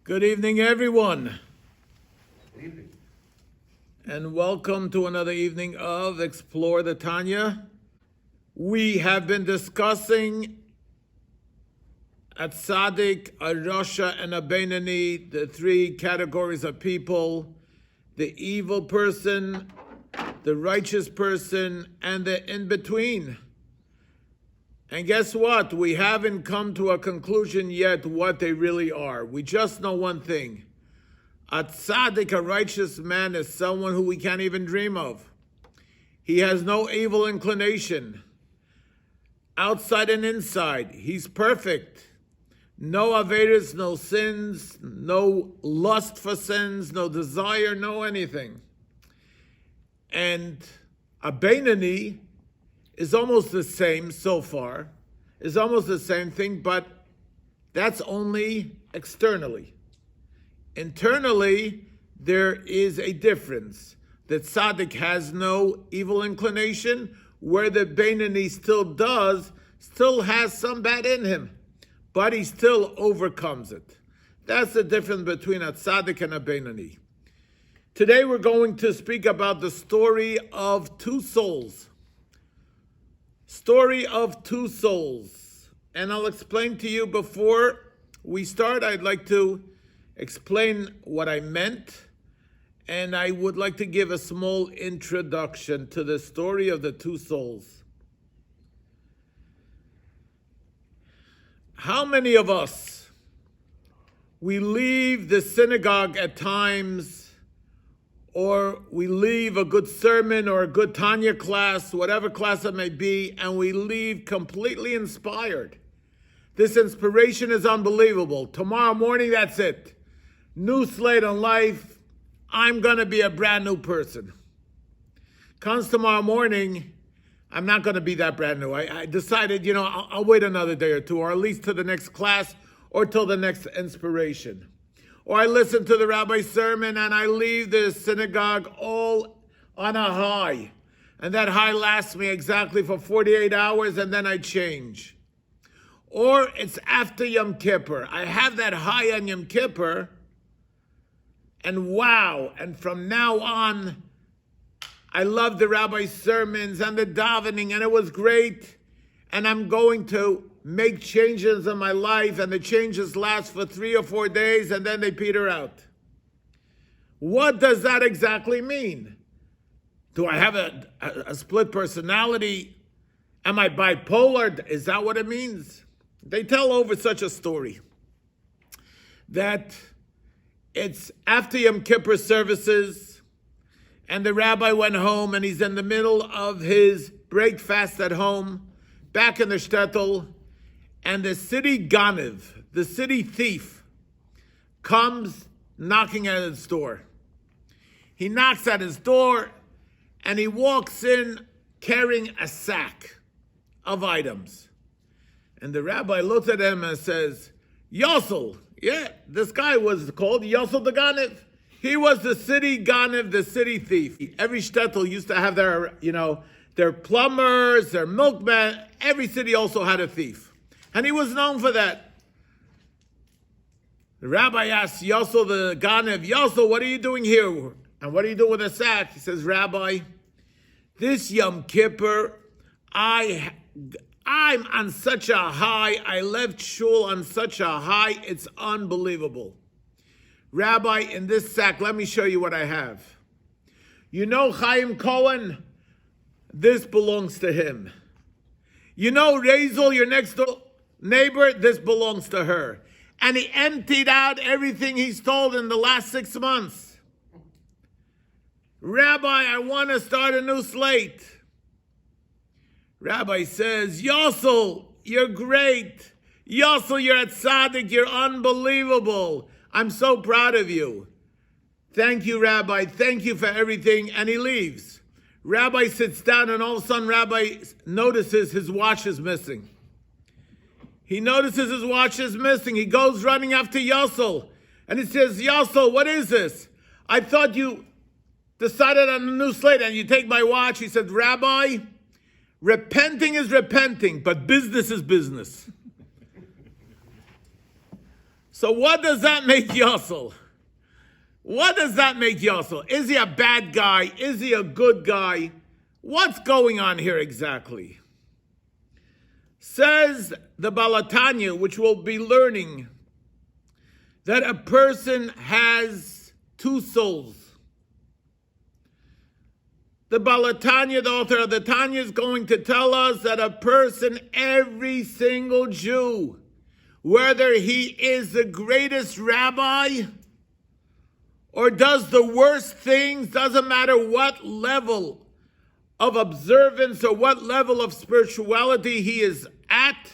Good evening, everyone. Good evening. And welcome to another evening of Explore the Tanya. We have been discussing a tzaddik, a rasha, and a beinoni, the three categories of people: the evil person, the righteous person, and the in-between. And guess what? We haven't come to a conclusion yet what they really are. We just know one thing. A tzaddik, a righteous man, is someone who we can't even dream of. He has no evil inclination. Outside and inside, he's perfect. No averos, no sins, no lust for sins, no desire, no anything. And a beinoni is almost the same so far, is almost the same thing, but that's only externally. Internally, there is a difference. The tzaddik has no evil inclination, where the beinoni still has some bad in him, but he still overcomes it. That's the difference between a tzaddik and a beinoni. Today we're going to speak about the story of two souls. Story of two souls. And I'll explain to you before we start. I'd like to explain what I meant, and I would like to give a small introduction to the story of the two souls. How many of us, we leave the synagogue at times, or we leave a good sermon or a good Tanya class, whatever class it may be, and we leave completely inspired? This inspiration is unbelievable. Tomorrow morning, that's it. New slate on life. I'm going to be a brand new person. Comes tomorrow morning, I'm not going to be that brand new. I decided, I'll wait another day or two, or at least to the next class or till the next inspiration. Or I listen to the rabbi's sermon and I leave the synagogue all on a high. And that high lasts me exactly for 48 hours and then I change. Or it's after Yom Kippur. I have that high on Yom Kippur and wow. And from now on, I love the rabbi's sermons and the davening and it was great. And I'm going to make changes in my life, and the changes last for 3 or 4 days, and then they peter out. What does that exactly mean? Do I have a split personality? Am I bipolar? Is that what it means? They tell over such a story that it's after Yom Kippur services, and the rabbi went home, and he's in the middle of his break fast at home, back in the shtetl, and the city Ganiv, the city thief, comes knocking at his door. He knocks at his door, and he walks in carrying a sack of items. And the rabbi looks at him and says, Yossel, yeah, this guy was called Yossel the Ganiv. He was the city Ganiv, the city thief. Every shtetl used to have their plumbers, their milkmen. Every city also had a thief. And he was known for that. The rabbi asks Yossel the Ganiv, Yossel, what are you doing here? And what are you doing with a sack? He says, Rabbi, this Yom Kippur, I'm on such a high. I left shul on such a high. It's unbelievable. Rabbi, in this sack, let me show you what I have. You know Chaim Cohen? This belongs to him. You know Razel, your next door neighbor? This belongs to her. And he emptied out everything he stole in the last 6 months. Rabbi, I want to start a new slate. Rabbi says, Yossel, you're great. Yossel, you're a tzaddik. You're unbelievable. I'm so proud of you. Thank you, Rabbi. Thank you for everything. And he leaves. Rabbi sits down, and all of a sudden, Rabbi notices his watch is missing. He notices his watch is missing. He goes running after Yossel, and he says, Yossel, what is this? I thought you decided on a new slate, and you take my watch. He said, Rabbi, repenting is repenting, but business is business. So what does that make Yossel? What does that make Yossel? Is he a bad guy? Is he a good guy? What's going on here exactly? Says the Tanya, which we'll be learning, that a person has two souls. The Tanya, the author of the Tanya, is going to tell us that a person, every single Jew, whether he is the greatest rabbi or does the worst things, doesn't matter what level of observance or what level of spirituality he is at,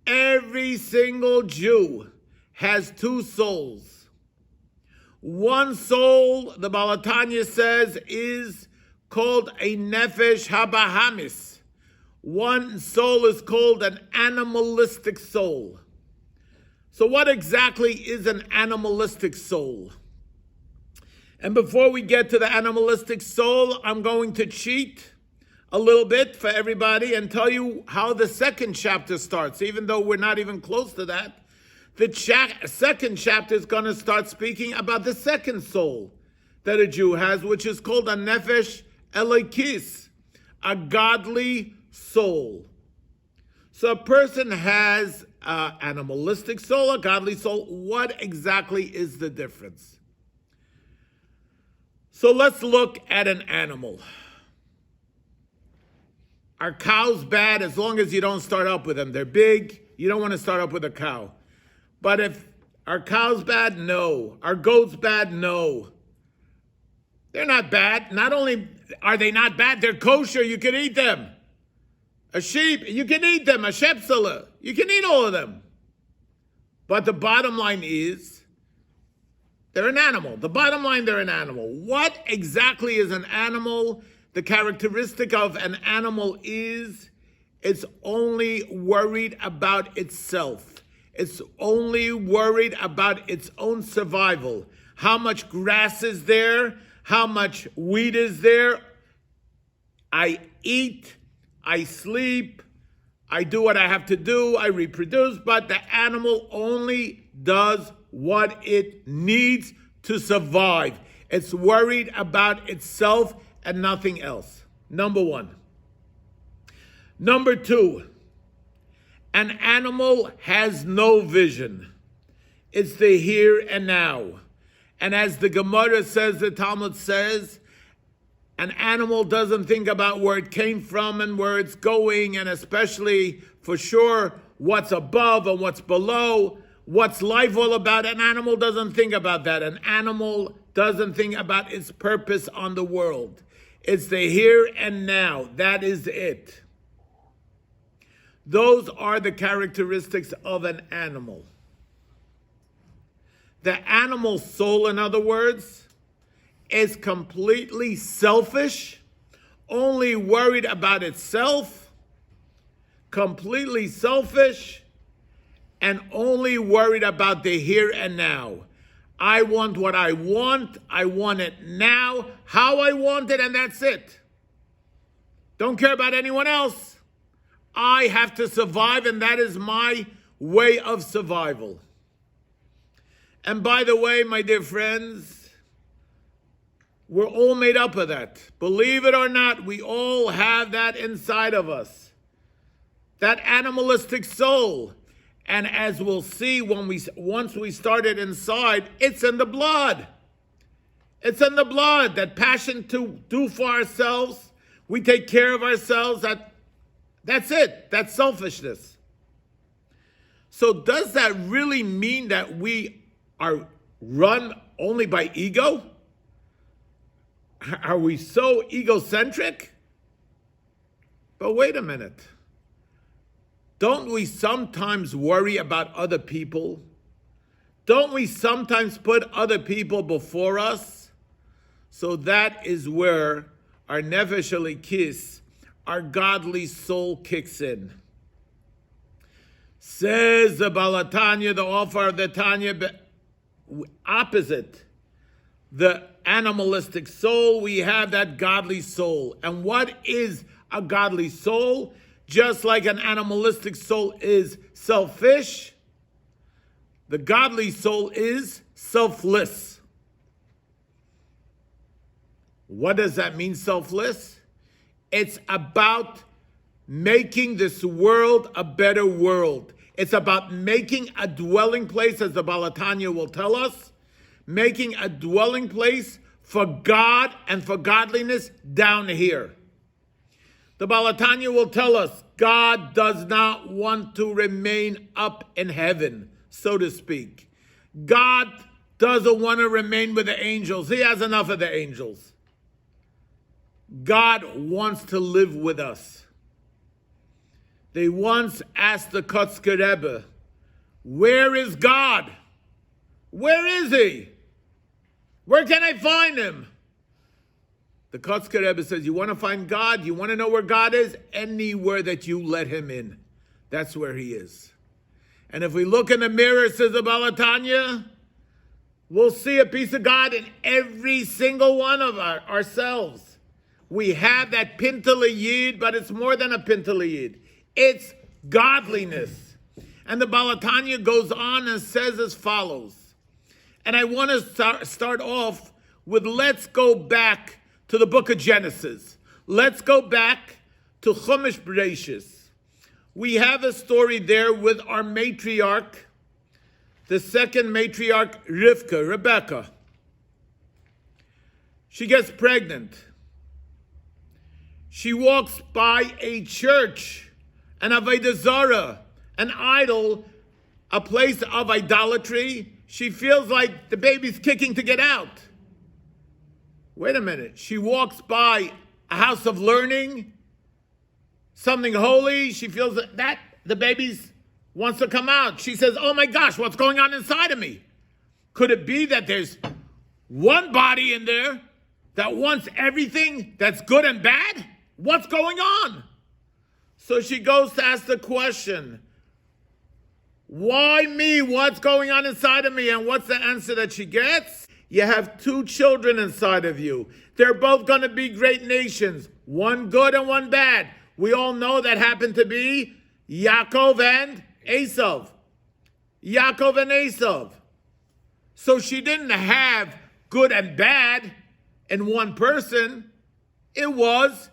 every single Jew has two souls. One soul, the Tanya says, is called a nefesh habahamis. One soul is called an animalistic soul. So what exactly is an animalistic soul? And before we get to the animalistic soul, I'm going to cheat a little bit for everybody and tell you how the second chapter starts, even though we're not even close to that. The second chapter is going to start speaking about the second soul that a Jew has, which is called a nefesh elokis, a godly soul. So a person has an animalistic soul, a godly soul. What exactly is the difference? So let's look at an animal. Are cows bad? As long as you don't start up with them. They're big. You don't want to start up with a cow. But if are cows bad? No. Are goats bad? No. They're not bad. Not only are they not bad, they're kosher. You can eat them. A sheep, you can eat them. A shepsela, you can eat all of them. But the bottom line is, they're an animal. The bottom line, they're an animal. What exactly is an animal? The characteristic of an animal is it's only worried about itself. It's only worried about its own survival. How much grass is there? How much wheat is there? I eat, I sleep, I do what I have to do, I reproduce, but the animal only does what it needs to survive. It's worried about itself and nothing else. Number one. Number two, an animal has no vision. It's the here and now. And as the Gemara says, the Talmud says, an animal doesn't think about where it came from and where it's going, and especially, for sure, what's above and what's below, what's life all about. An animal doesn't think about that. An animal doesn't think about its purpose on the world. It's the here and now. That is it. Those are the characteristics of an animal. The animal soul, in other words, is completely selfish, only worried about itself, completely selfish, and only worried about the here and now. I want what I want it now, how I want it, and that's it. Don't care about anyone else. I have to survive, and that is my way of survival. And by the way, my dear friends, we're all made up of that. Believe it or not, we all have that inside of us. That animalistic soul. And as we'll see once we start it inside, it's in the blood. It's in the blood. That passion to do for ourselves. We take care of ourselves. That's it. That's selfishness. So does that really mean that we are run only by ego? Are we so egocentric? But wait a minute. Don't we sometimes worry about other people? Don't we sometimes put other people before us? So that is where our nefesh elokis, our godly soul, kicks in. Says the Tanya, the author of the Tanya, opposite the animalistic soul, we have that godly soul. And what is a godly soul? Just like an animalistic soul is selfish, The godly soul is selfless. What does that mean, selfless? It's about making this world a better world. It's about making a dwelling place, as the Tanya will tell us, making a dwelling place for God and for godliness down here. The Tanya will tell us God does not want to remain up in heaven, so to speak. God doesn't want to remain with the angels. He has enough of the angels. God wants to live with us. They once asked the Kotzker Rebbe, where is God? Where is he? Where can I find him? The Kotzker Rebbe says, you want to find God? You want to know where God is? Anywhere that you let him in. That's where he is. And if we look in the mirror, says the Tanya, we'll see a piece of God in every single one of ourselves. We have that Pintele Yid, but it's more than a Pintele Yid. It's godliness. And the Tanya goes on and says as follows. And I want to start off with, let's go back to the book of Genesis. Let's go back to Chumash Bereshis. We have a story there with our matriarch, the second matriarch, Rebecca. She gets pregnant. She walks by a church, an Avodah Zarah, an idol, a place of idolatry. She feels like the baby's kicking to get out. Wait a minute. She walks by a house of learning, something holy. She feels that the baby wants to come out. She says, oh my gosh, what's going on inside of me? Could it be that there's one body in there that wants everything that's good and bad? What's going on? So she goes to ask the question, why me? What's going on inside of me? And what's the answer that she gets? You have two children inside of you. They're both going to be great nations, one good and one bad. We all know that happened to be Yaakov and Esav. Yaakov and Esav. So she didn't have good and bad in one person. It was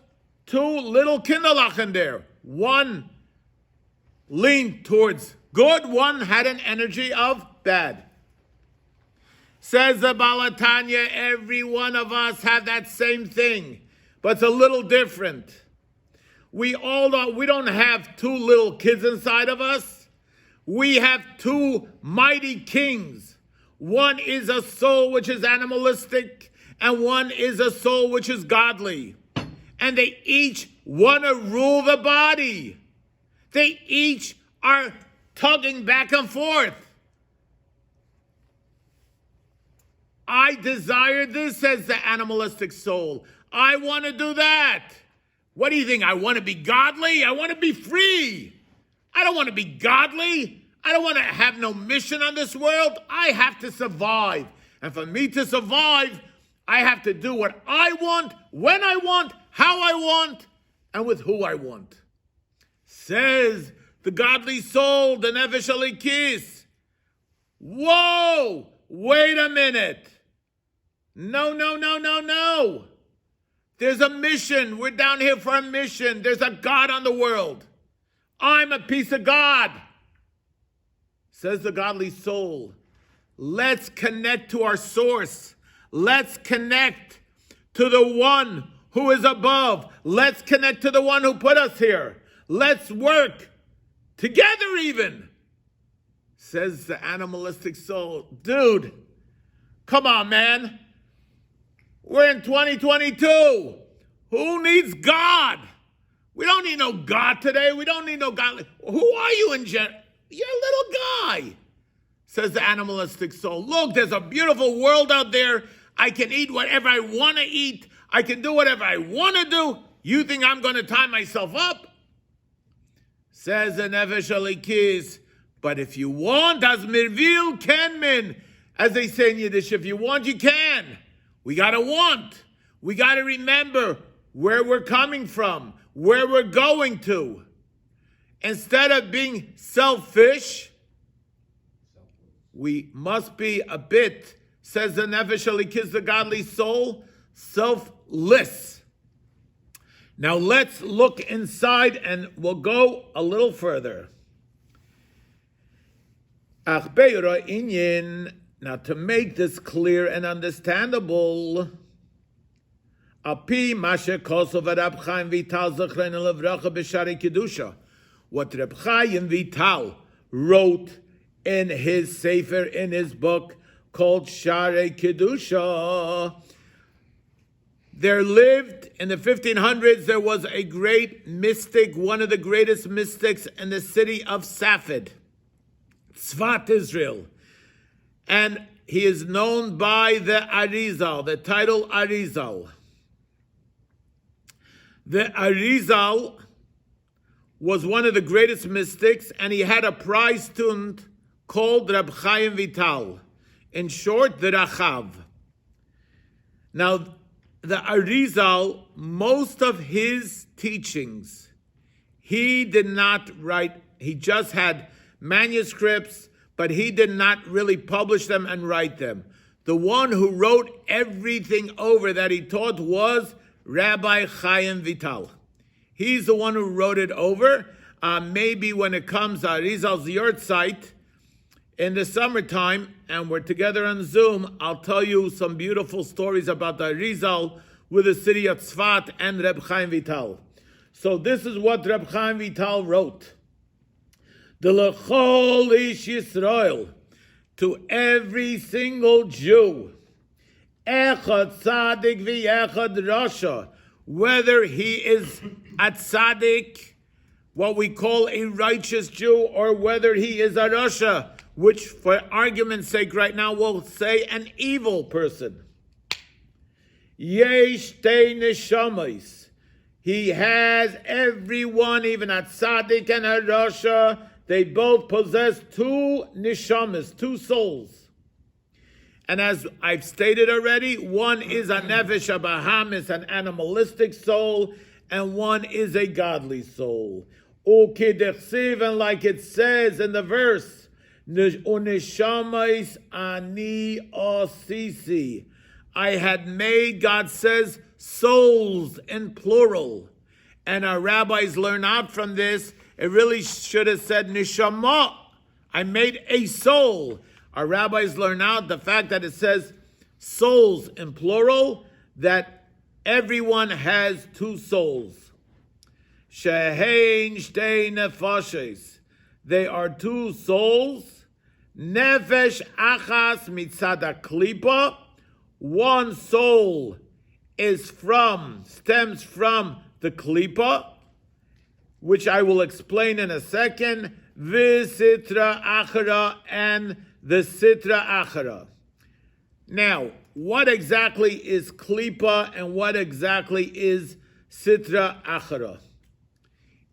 two little kinderlachen there. One leaned towards good, one had an energy of bad. Says the Tanya, every one of us have that same thing, but it's a little different. We don't have two little kids inside of us. We have two mighty kings. One is a soul which is animalistic, and one is a soul which is godly. And they each want to rule the body. They each are tugging back and forth. I desire this, says the animalistic soul. I want to do that. What do you think? I want to be godly? I want to be free. I don't want to be godly. I don't want to have no mission on this world. I have to survive. And for me to survive, I have to do what I want, when I want, how I want, and with who I want. Says the godly soul, the Nefesh Elikis. Whoa! Wait a minute. No. There's a mission. We're down here for a mission. There's a God on the world. I'm a piece of God. Says the godly soul. Let's connect to our source. Let's connect to the one who is above. Let's connect to the one who put us here. Let's work together even. Says the animalistic soul. Dude, come on, man. We're in 2022. Who needs God? We don't need no God today. We don't need no God. Who are you in general? You're a little guy, says the animalistic soul. Look, there's a beautiful world out there. I can eat whatever I want to eat. I can do whatever I want to do. You think I'm going to tie myself up? Says the Nefesh Elikis. But if you want, as mirvil kenmin, as they say in Yiddish, if you want, you can. We got to want. We got to remember where we're coming from, where we're going to. Instead of being selfish, We must be a bit, says the Nefesh Elikiz, the godly soul, selfless. Now let's look inside and we'll go a little further. Now to make this clear and understandable, Api Masha Kosov Rab Chaim Vital Zechrein Levracha B'Shari Kedusha, what Reb Chaim Vital wrote in his sefer, in his book called Share Kedusha. There lived in the 1500s, there was a great mystic, one of the greatest mystics in the city of Safed, Tzfat, Israel. And he is known by the Arizal, the title Arizal. The Arizal was one of the greatest mystics, and he had a prize student called Reb Chaim Vital. In short, the Rachav. Now, the Arizal, most of his teachings, he did not write. He just had manuscripts, but he did not really publish them and write them. The one who wrote everything over that he taught was Rabbi Chaim Vital. He's the one who wrote it over. Maybe when it comes Arizal's Yurtzeit in the summertime, and we're together on Zoom, I'll tell you some beautiful stories about the Arizal with the city of Tzfat and Reb Chaim Vital. So this is what Reb Chaim Vital wrote. The L'chol Ish Yisrael, to every single Jew, Echad Tzadik v'Echad Rasha, whether he is a Tzadik, what we call a righteous Jew, or whether he is a Rasha, which for argument's sake right now we'll say an evil person. Yesh Tei Neshamas, he has everyone, even a Tzadik and a Rasha, they both possess two Neshamas, two souls. And as I've stated already, one is a Nefesh Abahamis, an animalistic soul, and one is a godly soul. Ukidechsiv, and like it says in the verse, Unishamais ani osisi, I had made, God says, souls in plural. And our rabbis learn out from this, it really should have said nishama, I made a soul. Our rabbis learn out the fact that it says souls in plural, that everyone has two souls. Shehein shtei nefashes, they are two souls. Nefesh achas mitzad klipa, one soul stems from the klipa, which I will explain in a second. V'sitra achara, and the sitra achara. Now, what exactly is klipa and what exactly is sitra achara?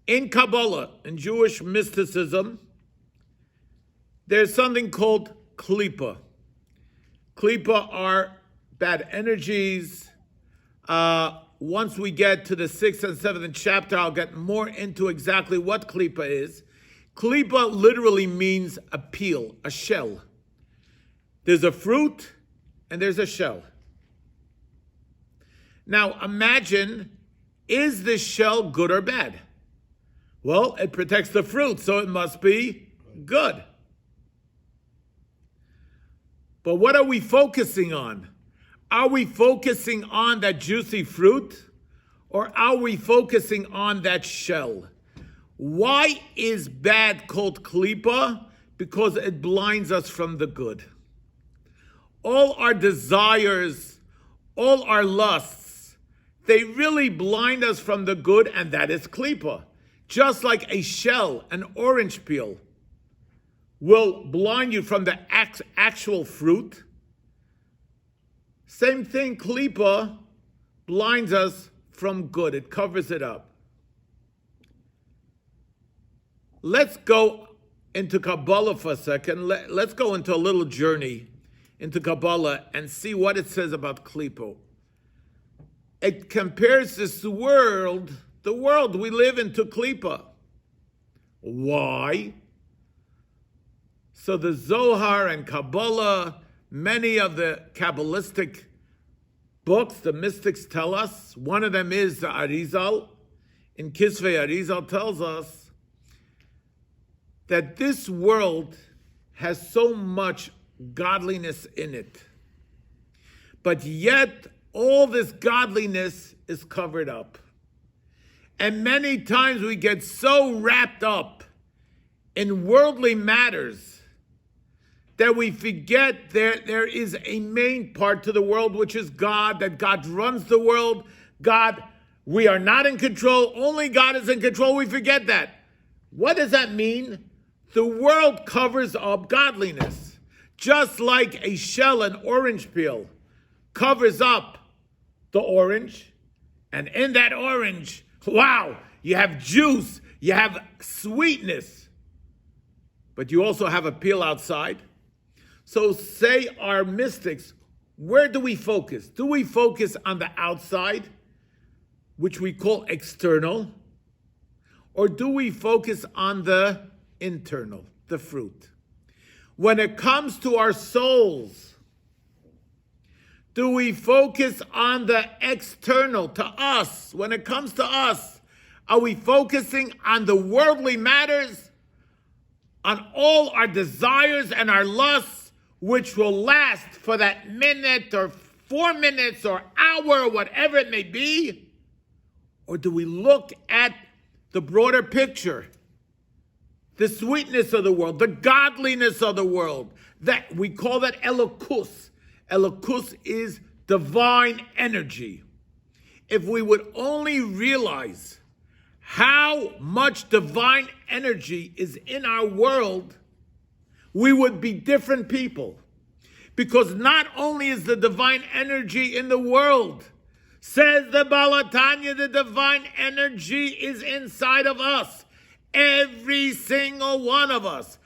In Kabbalah, in Jewish mysticism, there's something called klipa. Klipa are bad energies. Once we get to the 6th and 7th chapter, I'll get more into exactly what klipa is. Klipa literally means a peel, a shell. There's a fruit and there's a shell. Now imagine, is the shell good or bad? Well, it protects the fruit, so it must be good. But what are we focusing on? Are we focusing on that juicy fruit, or are we focusing on that shell? Why is bad called klipa? Because it blinds us from the good. All our desires, all our lusts, they really blind us from the good, and that is klipa. Just like a shell, an orange peel, will blind you from the actual fruit. Same thing, klipa blinds us from good. It covers it up. Let's go into Kabbalah for a second. Let's go into a little journey into Kabbalah and see what it says about klipa. It compares this world, the world we live in, to klipa. Why? So the Zohar and Kabbalah, many of the Kabbalistic books, the mystics tell us, one of them is the Arizal. In Kisvei Arizal tells us that this world has so much godliness in it. But yet, all this godliness is covered up. And many times we get so wrapped up in worldly matters that we forget there is a main part to the world, which is God, that God runs the world. God, we are not in control. Only God is in control. We forget that. What does that mean? The world covers up godliness. Just like a shell, an orange peel, covers up the orange. And in that orange, wow, you have juice, you have sweetness. But you also have a peel outside. So say our mystics, where do we focus? Do we focus on the outside, which we call external? Or do we focus on the internal, the fruit? When it comes to our souls, do we focus on the external, to us? When it comes to us, are we focusing on the worldly matters, on all our desires and our lusts, which will last for that minute or 4 minutes or hour or whatever it may be? Or do we look at the broader picture, the sweetness of the world, the godliness of the world? That we call that Elokus. Elokus is divine energy. If we would only realize how much divine energy is in our world, we would be different people. Because not only is the divine energy in the world, says the Tanya, the divine energy is inside of us. Every single one of us.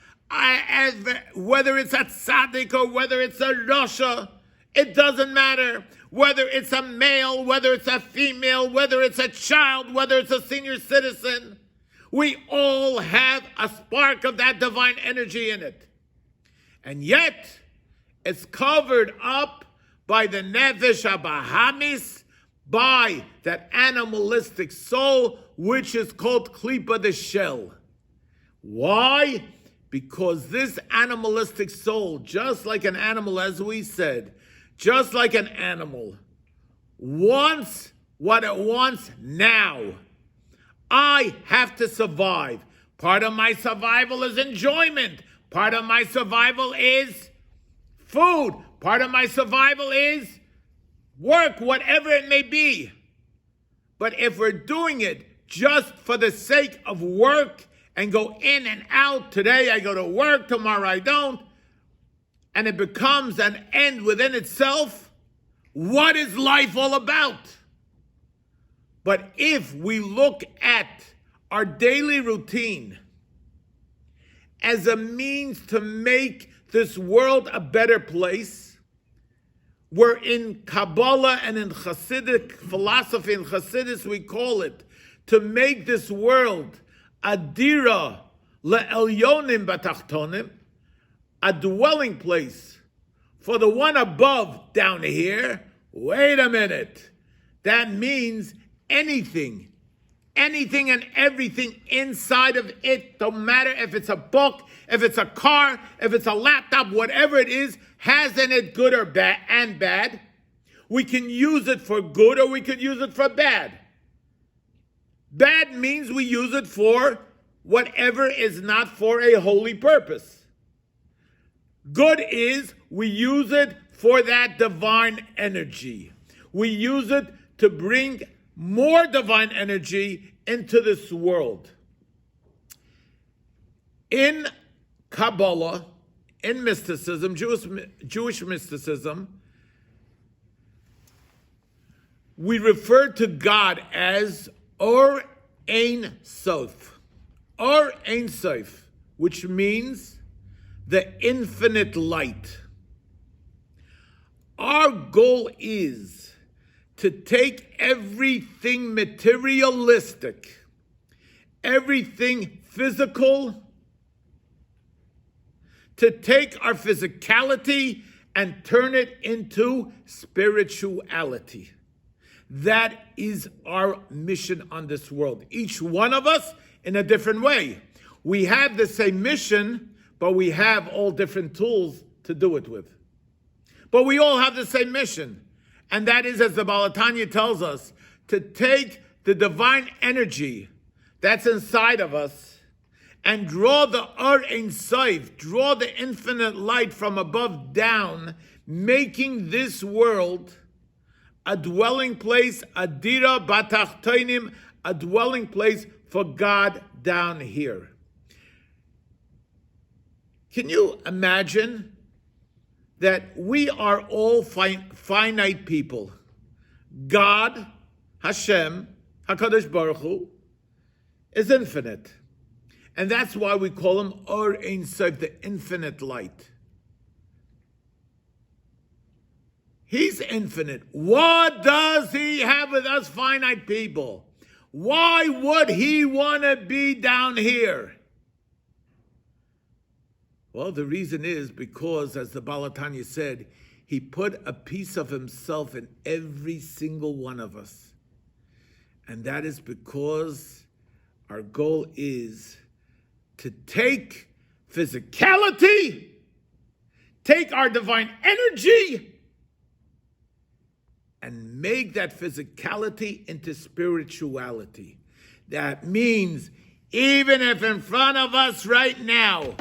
Whether it's a tzaddik or whether it's a rasha, it doesn't matter. Whether it's a male, whether it's a female, whether it's a child, whether it's a senior citizen, we all have a spark of that divine energy in it. And yet, it's covered up by the nefesh habahamis, by that animalistic soul, which is called klipa, the shell. Why? Because this animalistic soul, just like an animal, as we said, just like an animal, wants what it wants now. I have to survive. Part of my survival is enjoyment. Part of my survival is food. Part of my survival is work, whatever it may be. But if we're doing it just for the sake of work and go in and out, today I go to work, tomorrow I don't, and it becomes an end within itself, what is life all about? But if we look at our daily routine as a means to make this world a better place, where in Kabbalah and in Hasidic philosophy, in Hasidus we call it, to make this world adira le'elyonim batachtonim, a dwelling place for the one above down here. Wait a minute. That means anything and everything inside of it, no matter if it's a book, if it's a car, if it's a laptop, whatever it is, has in it good or bad and bad. We can use it for good or we could use it for bad. Bad means we use it for whatever is not for a holy purpose. Good is we use it for that divine energy. We use it to bring more divine energy into this world. In Kabbalah, in mysticism, Jewish mysticism, we refer to God as Or Ein Sof. Or Ein Sof, which means the infinite light. Our goal is to take everything materialistic, everything physical, to take our physicality and turn it into spirituality. That is our mission on this world. Each one of us in a different way. We have the same mission, but we have all different tools to do it with. But we all have the same mission. And that is, as the Tanya tells us, to take the divine energy that's inside of us and draw the Ein Sof, draw the infinite light from above down, making this world a dwelling place, a dira batachtonim, a dwelling place for God down here. Can you imagine that we are all finite people? God, Hashem, HaKadosh Baruch Hu, is infinite. And that's why we call him Ein Sof, the infinite light. He's infinite. What does he have with us finite people? Why would he want to be down here? Well, the reason is because, as the Tanya said, he put a piece of himself in every single one of us. And that is because our goal is to take physicality, take our divine energy, and make that physicality into spirituality. That means even if in front of us right now,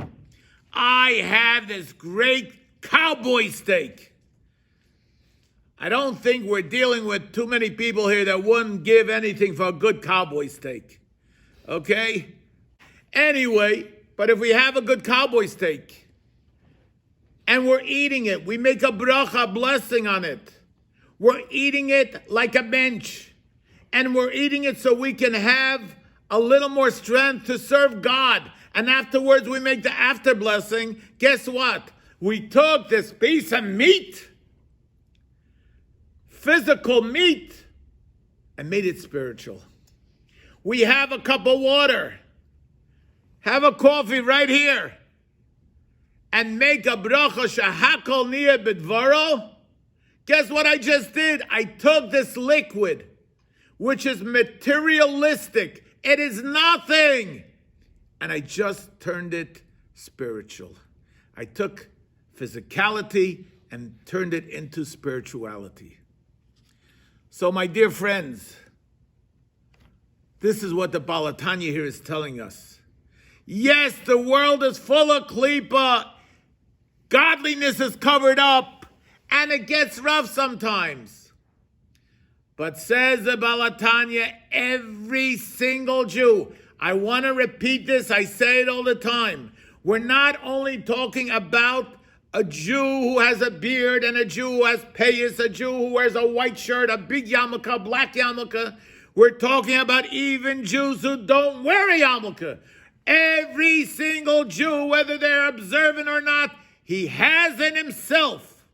I have this great cowboy steak. I don't think we're dealing with too many people here that wouldn't give anything for a good cowboy steak. Okay? Anyway, but if we have a good cowboy steak and we're eating it, we make a bracha, blessing on it. We're eating it like a bench. And we're eating it so we can have a little more strength to serve God. And afterwards we make the after blessing. Guess what? We took this piece of meat, physical meat, and made it spiritual. We have a cup of water. Have a coffee right here. And make a bracha shehakol niyeh b'dvaro. Guess what I just did? I took this liquid, which is materialistic. It is nothing. And I just turned it spiritual. I took physicality and turned it into spirituality. So, my dear friends, this is what the Tanya here is telling us. Yes, the world is full of klipa. Godliness is covered up, and it gets rough sometimes. But says the Tanya, every single Jew, I want to repeat this, I say it all the time. We're not only talking about a Jew who has a beard and a Jew who has payas, a Jew who wears a white shirt, a big yarmulke, a black yarmulke. We're talking about even Jews who don't wear a yarmulke. Every single Jew, whether they're observant or not, he has in himself,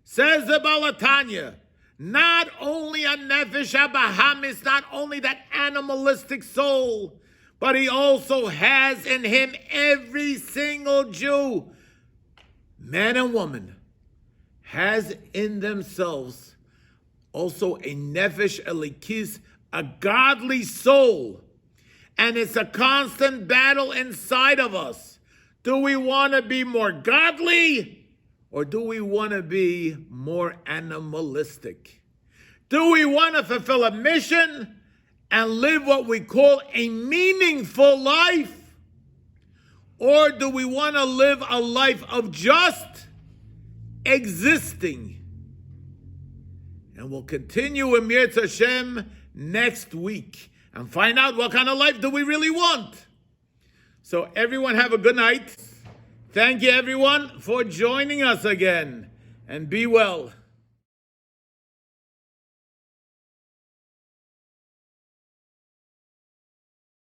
says the Tanya, not only a nefesh habahamis, not only that animalistic soul, but he also has in him, every single Jew, man and woman, has in themselves also a nefesh elikis, a godly soul. And it's a constant battle inside of us. Do we want to be more godly, or do we want to be more animalistic? Do we want to fulfill a mission and live what we call a meaningful life? Or do we want to live a life of just existing? And we'll continue in Mirz Hashem next week and find out what kind of life do we really want. So everyone have a good night. Thank you everyone for joining us again, and be well.